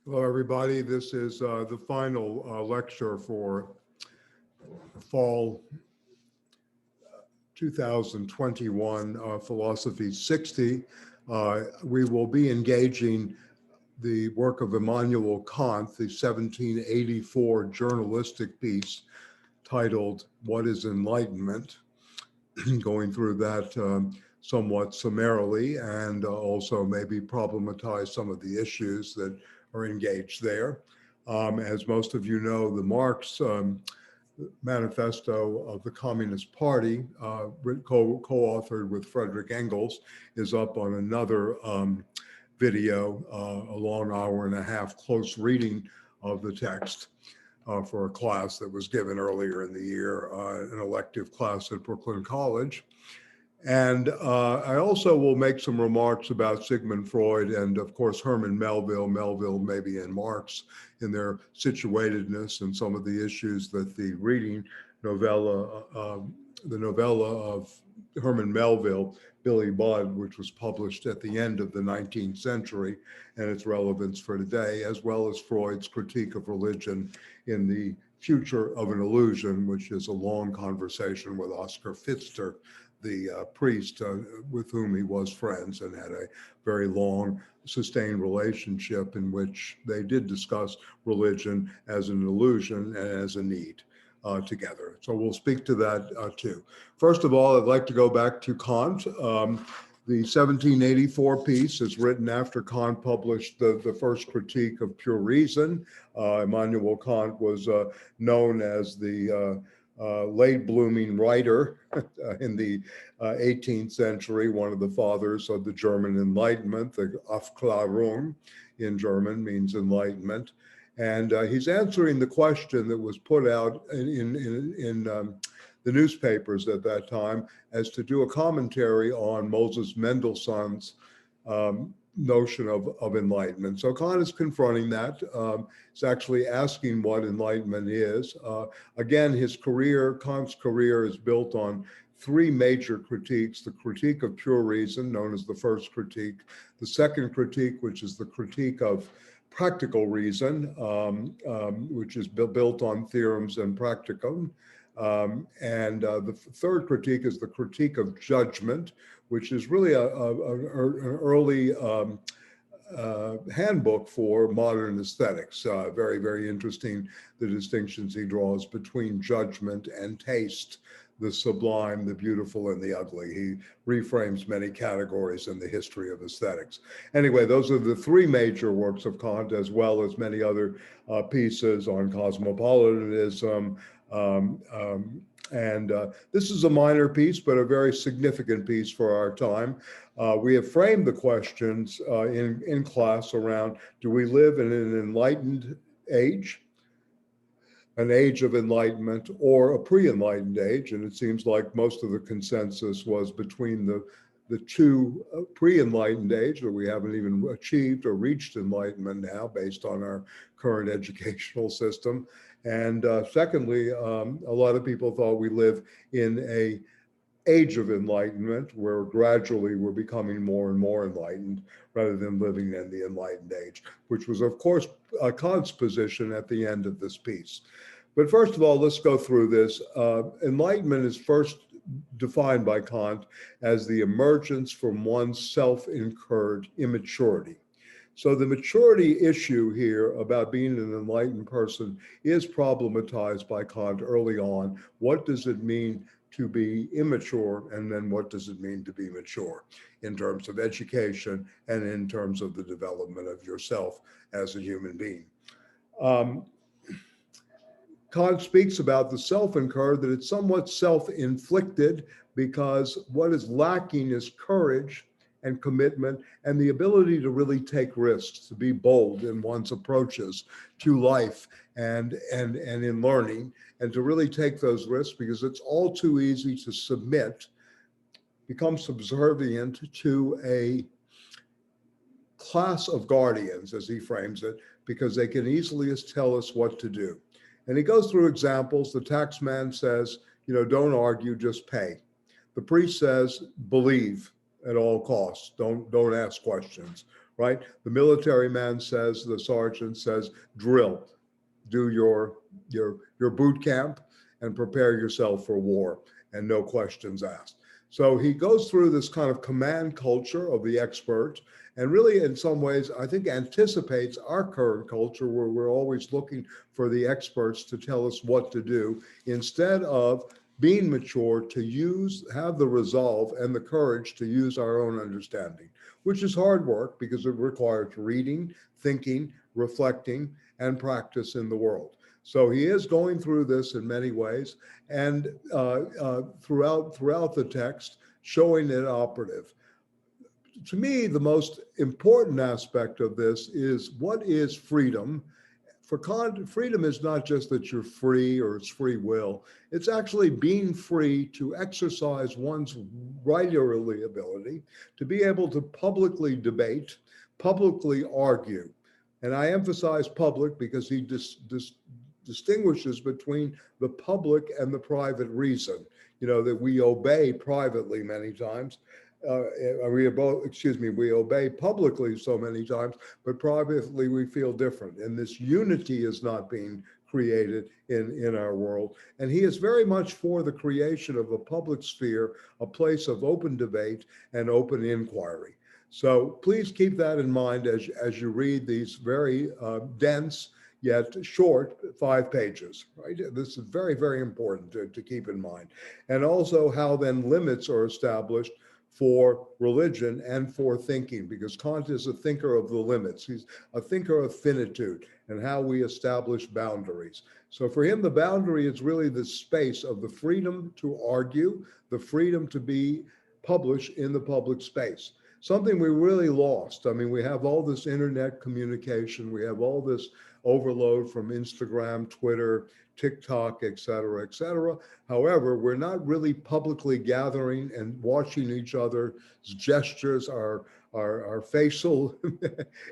Hello, everybody. This is the final lecture for fall 2021 Philosophy 60. We will be engaging the work of Immanuel Kant, the 1784 journalistic piece titled "What is Enlightenment?" Going through that somewhat summarily and also maybe problematize some of the issues that are engaged there. As most of you know, the Marx manifesto of the Communist Party, co-authored with Frederick Engels, is up on another video, a long hour and a half close reading of the text for a class that was given earlier in the year, an elective class at Brooklyn College. And I also will make some remarks about Sigmund Freud and, of course, Herman Melville maybe and Marx in their situatedness and some of the issues that the reading novella, the novella of Herman Melville, Billy Budd, which was published at the end of the 19th century and its relevance for today, as well as Freud's critique of religion in The Future of an Illusion, which is a long conversation with Oscar Pfister, the priest with whom he was friends and had a very long, sustained relationship in which they did discuss religion as an illusion and as a need together. So we'll speak to that too. First of all, I'd like to go back to Kant. The 1784 piece is written after Kant published the first critique of pure reason. Immanuel Kant was known as the late blooming writer in the 18th century, one of the fathers of the German Enlightenment. The Aufklärung in German means enlightenment. And he's answering the question that was put out in the newspapers at that time as to do a commentary on Moses Mendelssohn's notion of enlightenment. So Kant is confronting that. He's actually asking what enlightenment is. Again, Kant's career is built on three major critiques: the critique of pure reason, known as the first critique; the second critique, which is the critique of practical reason, which is built on theorems and practicum; and the third critique is the critique of judgment, which is really an early handbook for modern aesthetics. Very, very interesting, the distinctions he draws between judgment and taste, the sublime, the beautiful, and the ugly. He reframes many categories in the history of aesthetics. Anyway, those are the three major works of Kant, as well as many other pieces on cosmopolitanism. This is a minor piece, but a very significant piece for our time. We have framed the questions in class around, do we live in an enlightened age, an age of enlightenment, or a pre-enlightened age? And it seems like most of the consensus was between the two, pre-enlightened age, that we haven't even achieved or reached enlightenment now based on our current educational system. And secondly, a lot of people thought we live in a age of enlightenment where gradually we're becoming more and more enlightened rather than living in the enlightened age, which was, of course, Kant's position at the end of this piece. But first of all, let's go through this. Enlightenment is first defined by Kant as the emergence from one's self-incurred immaturity. So the maturity issue here about being an enlightened person is problematized by Kant early on. What does it mean to be immature, and then what does it mean to be mature in terms of education and in terms of the development of yourself as a human being? Kant speaks about the self-incurred, that it's somewhat self-inflicted, because what is lacking is courage and commitment and the ability to really take risks, to be bold in one's approaches to life and in learning, and to really take those risks, because it's all too easy to submit, become subservient to a class of guardians, as he frames it, because they can easily tell us what to do. And he goes through examples. The tax man says, don't argue, just pay. The priest says, believe at all costs, don't ask questions. right? The military man says, the sergeant says, drill, do your boot camp and prepare yourself for war, and no questions asked. So he goes through this kind of command culture of the expert, and really in some ways I think anticipates our current culture, where we're always looking for the experts to tell us what to do, instead of being mature to have the resolve and the courage to use our own understanding, which is hard work because it requires reading, thinking, reflecting, and practice in the world. So he is going through this in many ways, and throughout the text, showing it operative. To me, the most important aspect of this is, what is freedom? For Kant, freedom is not just that you're free or it's free will. It's actually being free to exercise one's writerly ability, to be able to publicly debate, publicly argue. And I emphasize public because he distinguishes between the public and the private reason, that we obey privately many times. We obey publicly so many times, but privately we feel different. And this unity is not being created in our world. And he is very much for the creation of a public sphere, a place of open debate and open inquiry. So please keep that in mind as you read these very dense yet short 5 pages, right? This is very, very important to keep in mind. And also how then limits are established for religion and for thinking, because Kant is a thinker of the limits. He's a thinker of finitude and how we establish boundaries. So for him, the boundary is really the space of the freedom to argue, the freedom to be published in the public space. Something we really lost. I mean, we have all this internet communication, we have all this overload from Instagram, Twitter, TikTok, et cetera, et cetera. However, we're not really publicly gathering and watching each other's gestures, our facial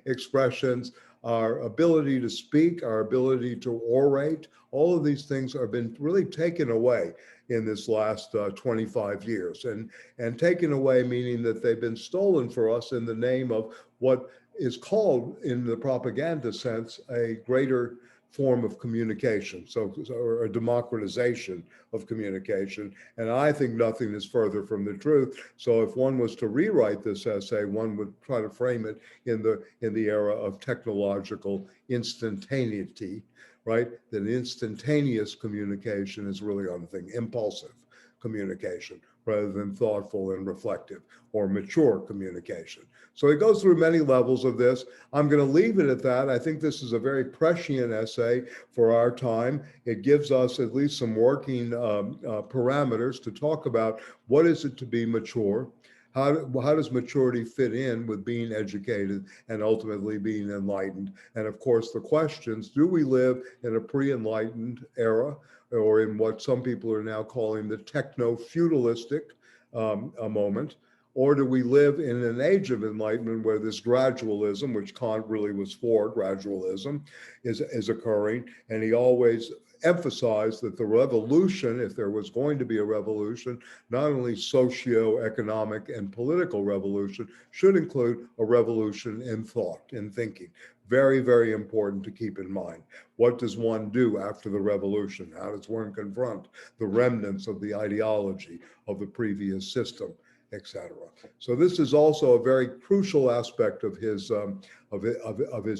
expressions, our ability to speak, our ability to orate. All of these things have been really taken away in this last 25 years. And taken away meaning that they've been stolen for us in the name of what is called, in the propaganda sense, a greater form of communication, or a democratization of communication. And I think nothing is further from the truth. So if one was to rewrite this essay, one would try to frame it in the era of technological instantaneity, right? That instantaneous communication is really on the thing, impulsive communication, rather than thoughtful and reflective or mature communication. So he goes through many levels of this. I'm going to leave it at that. I think this is a very prescient essay for our time. It gives us at least some working parameters to talk about what is it to be mature. How does maturity fit in with being educated and ultimately being enlightened? And of course, the questions, do we live in a pre-enlightened era, or in what some people are now calling the techno-feudalistic moment? Or do we live in an age of enlightenment where this gradualism, which Kant really was for, gradualism, is occurring? And he always emphasized that the revolution, if there was going to be a revolution, not only socio-economic and political revolution, should include a revolution in thought, in thinking. Very, very important to keep in mind. What does one do after the revolution? How does one confront the remnants of the ideology of the previous system, etc.? So this is also a very crucial aspect of his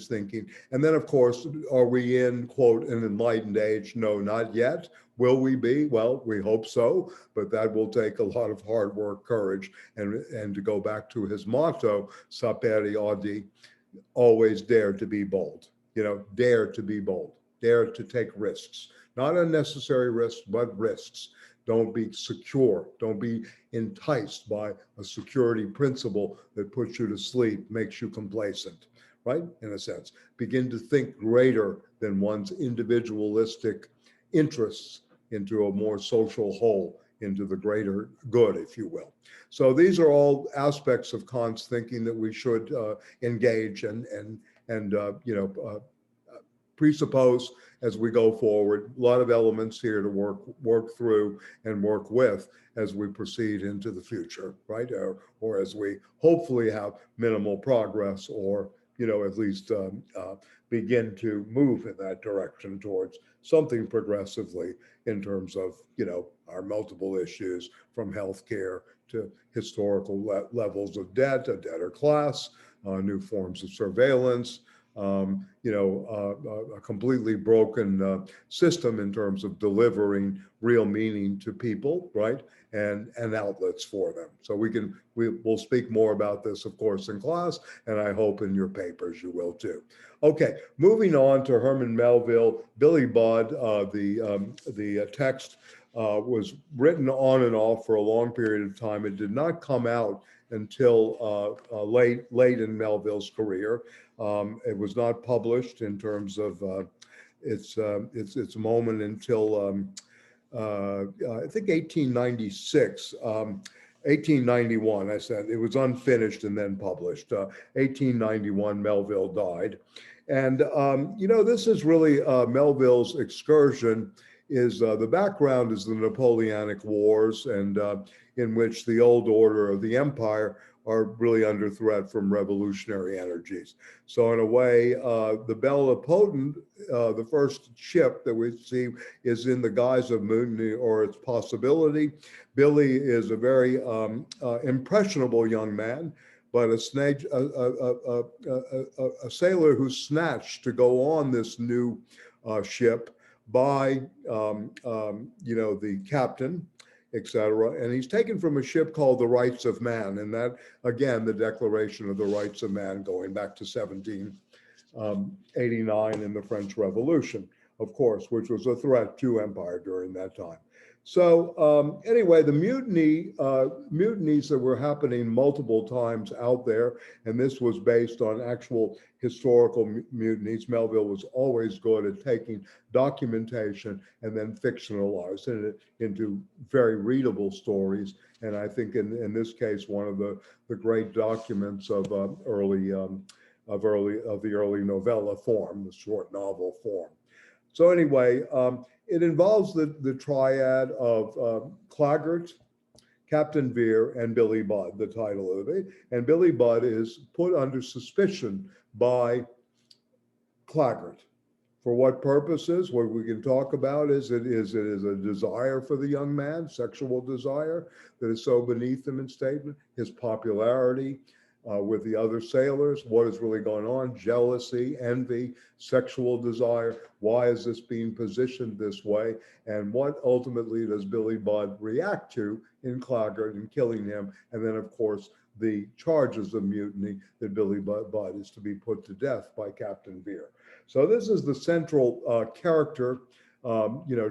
thinking. And then, of course, are we in, quote, an enlightened age? No, not yet. Will we be? Well, we hope so, but that will take a lot of hard work, courage, and to go back to his motto, sapere aude, always dare to be bold. Dare to be bold, dare to take risks, not unnecessary risks, but risks. Don't be secure. Don't be enticed by a security principle that puts you to sleep, makes you complacent, right? In a sense, begin to think greater than one's individualistic interests into a more social whole, into the greater good, if you will. So these are all aspects of Kant's thinking that we should engage and presuppose as we go forward. A lot of elements here to work through and work with as we proceed into the future, right? Or as we hopefully have minimal progress, or at least begin to move in that direction towards something progressively in terms of our multiple issues, from healthcare to historical levels of debt, a debtor class, new forms of surveillance, a completely broken system in terms of delivering real meaning to people, right? And outlets for them. So we'll speak more about this, of course, in class, and I hope in your papers you will too. Okay, moving on to Herman Melville, Billy Budd. The text was written on and off for a long period of time. It did not come out until late in Melville's career. It was not published in terms of its moment until I think 1896, 1891. I said it was unfinished and then published. 1891, Melville died, and this is really Melville's excursion. Is the background is the Napoleonic Wars, and in which the old order of the empire are really under threat from revolutionary energies. So in a way, the Belle of Potent, the first ship that we see, is in the guise of mutiny or its possibility. Billy is a very impressionable young man, but a sailor who's snatched to go on this new ship by the captain, etc. And he's taken from a ship called the Rights of Man. And that, again, the Declaration of the Rights of Man going back to 1789 in the French Revolution, of course, which was a threat to empire during that time. So anyway, the mutinies that were happening multiple times out there, and this was based on actual historical mutinies. Melville was always good at taking documentation and then fictionalizing it into very readable stories. And I think in this case, one of the great documents of the early novella form, the short novel form. So anyway, it involves the triad of Claggart, Captain Vere, and Billy Budd, the title of it. And Billy Budd is put under suspicion by Claggart. For what purposes? What we can talk about is it is a desire for the young man, sexual desire, that is so beneath him in statement, his popularity with the other sailors, what is really going on, jealousy, envy, sexual desire, why is this being positioned this way, and what ultimately does Billy Budd react to in Claggart in killing him, and then of course the charges of mutiny that Billy Budd is to be put to death by Captain Vere. So this is the central character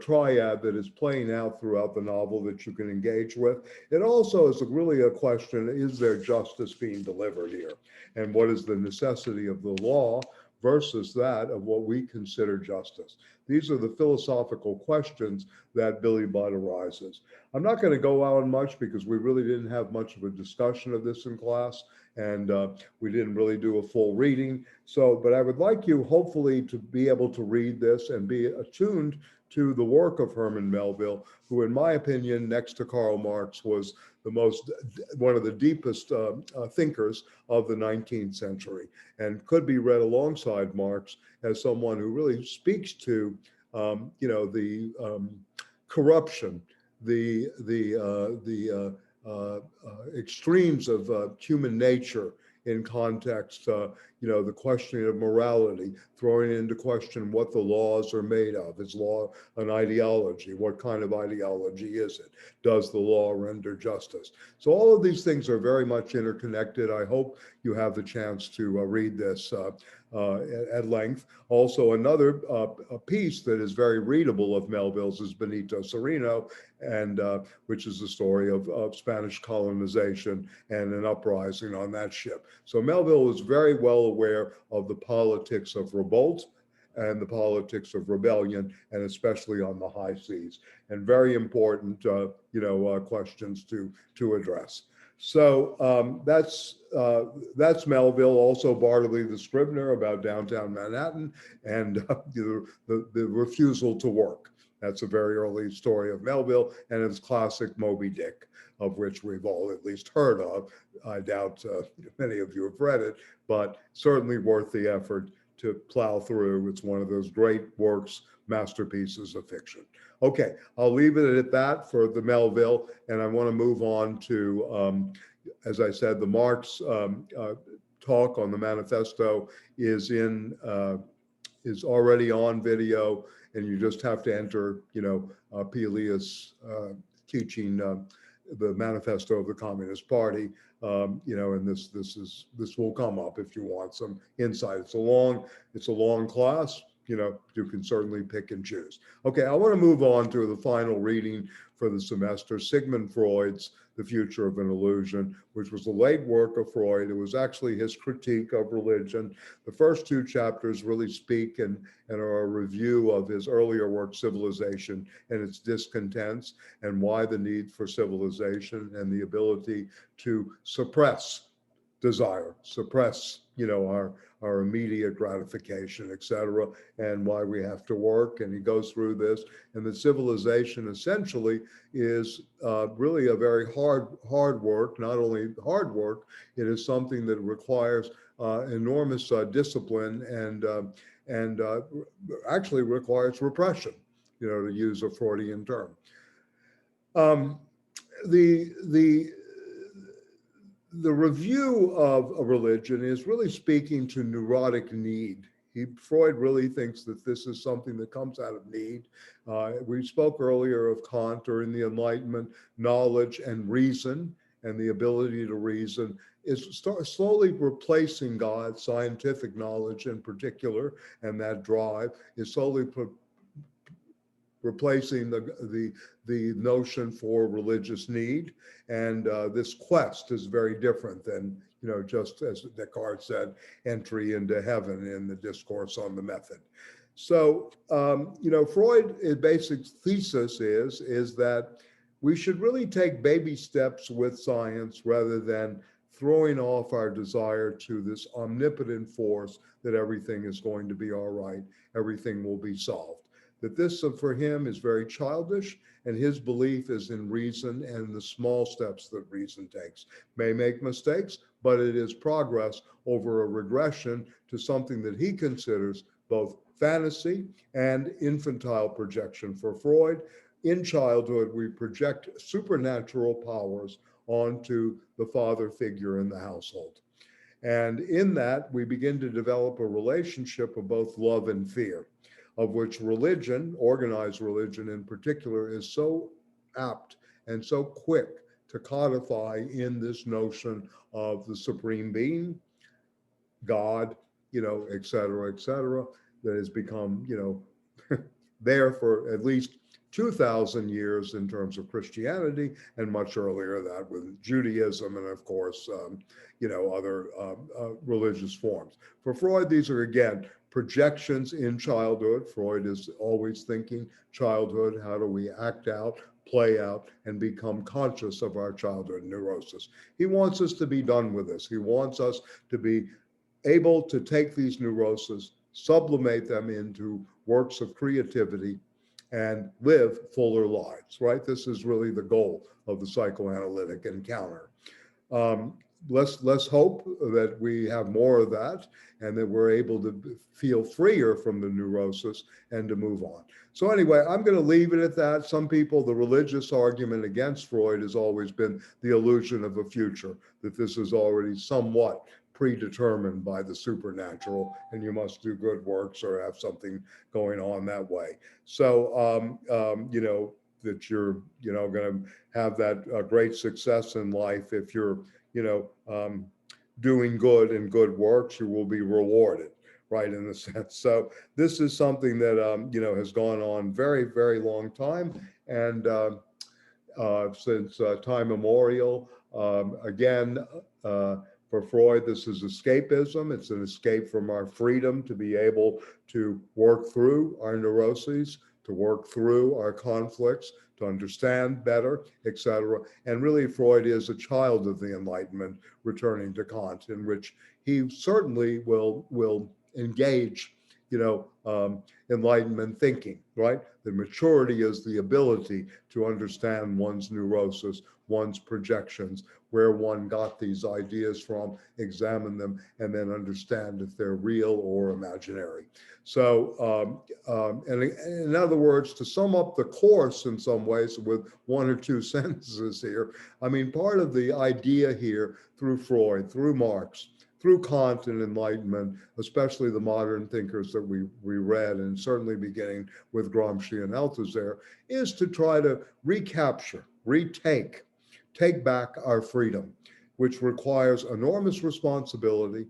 triad that is playing out throughout the novel that you can engage with. It also is really a question, is there justice being delivered here? And what is the necessity of the law versus that of what we consider justice? These are the philosophical questions that Billy Budd arises. I'm not going to go on much because we really didn't have much of a discussion of this in class, and we didn't really do a full reading. So, but I would like you hopefully to be able to read this and be attuned to the work of Herman Melville, who in my opinion, next to Karl Marx, was one of the deepest thinkers of the 19th century, and could be read alongside Marx as someone who really speaks to, the corruption, the extremes of human nature in context, the questioning of morality, throwing into question what the laws are made of. Is law an ideology? What kind of ideology is it? Does the law render justice? So all of these things are very much interconnected. I hope you have the chance to read this at length. Also, another piece that is very readable of Melville's is Benito Cereno, and which is the story of Spanish colonization and an uprising on that ship. So Melville was very well aware of the politics of revolt and the politics of rebellion, and especially on the high seas, and very important, questions to address. So that's Melville, also Bartley the Scrivener about downtown Manhattan, and the refusal to work. That's a very early story of Melville and his classic Moby Dick, of which we've all at least heard of. I doubt many of you have read it, but certainly worth the effort to plow through. It's one of those great works, masterpieces of fiction. Okay, I'll leave it at that for the Melville, and I want to move on to, as I said, the Marx talk on the manifesto is already on video, and you just have to enter, PHILO's teaching the manifesto of the Communist Party, and this will come up if you want some insight. It's a long class. You can certainly pick and choose. Okay, I want to move on to the final reading for the semester, Sigmund Freud's The Future of an Illusion, which was the late work of Freud. It was actually his critique of religion. The first two chapters really speak and are a review of his earlier work, Civilization, and its discontents, and why the need for civilization and the ability to suppress desire, suppress, our immediate gratification, etc., and why we have to work. And he goes through this, and the civilization essentially is really a very hard work. Not only hard work, it is something that requires enormous discipline and actually requires repression, to use a Freudian term. The review of a religion is really speaking to neurotic need. Freud really thinks that this is something that comes out of need. We spoke earlier of Kant, or in the Enlightenment, knowledge and reason, and the ability to reason is slowly replacing God, scientific knowledge in particular, and that drive is slowly replacing the notion for religious need. And this quest is very different than, just as Descartes said, entry into heaven in the discourse on the method. So, Freud's basic thesis is that we should really take baby steps with science rather than throwing off our desire to this omnipotent force that everything is going to be all right, everything will be solved. That this for him is very childish, and his belief is in reason and the small steps that reason takes. May make mistakes, but it is progress over a regression to something that he considers both fantasy and infantile projection. For Freud, in childhood, we project supernatural powers onto the father figure in the household. And in that, we begin to develop a relationship of both love and fear, of which religion, organized religion in particular, is so apt and so quick to codify in this notion of the supreme being, God, et cetera, that has become, there for at least 2,000 years in terms of Christianity, and much earlier that with Judaism and, of course, other religious forms. For Freud, these are, again, projections in childhood. Freud is always thinking childhood, how do we act out, play out, and become conscious of our childhood neurosis. He wants us to be done with this. He wants us to be able to take these neuroses, sublimate them into works of creativity, and live fuller lives, right? This is really the goal of the psychoanalytic encounter. Let's hope that we have more of that and that we're able to feel freer from the neurosis and to move on. So anyway, I'm going to leave it at that. Some people, the religious argument against Freud has always been the illusion of a future, that this is already somewhat predetermined by the supernatural and you must do good works or have something going on that way. So, that you're, going to have that great success in life. If you're, doing good and good works, you will be rewarded, right, in a sense. So this is something that, has gone on very, very long time. And since time immemorial, again, for Freud, this is escapism. It's an escape from our freedom to be able to work through our neuroses, to work through our conflicts, to understand better, etc. And really, Freud is a child of the Enlightenment, returning to Kant, in which he certainly will engage, Enlightenment thinking, right? The maturity is the ability to understand one's neurosis, one's projections, where one got these ideas from, examine them, and then understand if they're real or imaginary. So, and in other words, to sum up the course in some ways with one or two sentences here, I mean, part of the idea here through Freud, through Marx, through Kant and Enlightenment, especially the modern thinkers that we read, and certainly beginning with Gramsci and Althusser, is to try to recapture, take back our freedom, which requires enormous responsibility,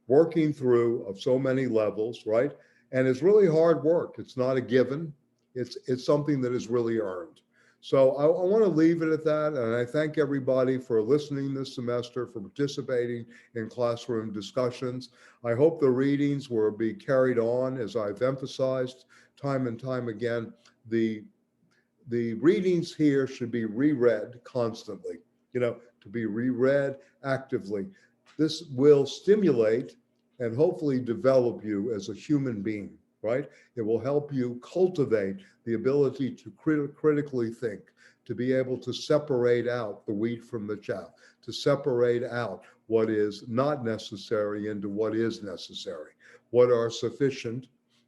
working through of so many levels, right? And it's really hard work. It's not a given. It's something that is really earned. So I want to leave it at that. And I thank everybody for listening this semester, for participating in classroom discussions. I hope the readings will be carried on, as I've emphasized time and time again. The readings here should be reread constantly, to be reread actively. This will stimulate and hopefully develop you as a human being, right? It will help you cultivate the ability to critically think, to be able to separate out the wheat from the chaff, to separate out what is not necessary into what is necessary, what are sufficient,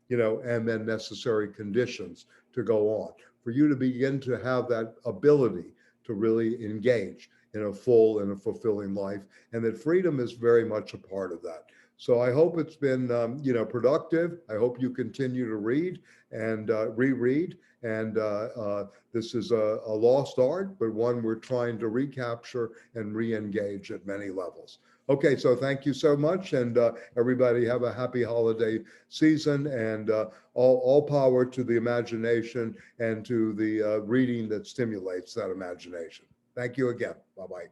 and then necessary conditions to go on, for you to begin to have that ability to really engage in a full and a fulfilling life, and that freedom is very much a part of that. So I hope it's been, productive. I hope you continue to read and reread. And this is a lost art, but one we're trying to recapture and re-engage at many levels. Okay, so thank you so much, and everybody have a happy holiday season, and all power to the imagination and to the reading that stimulates that imagination. Thank you again. Bye-bye.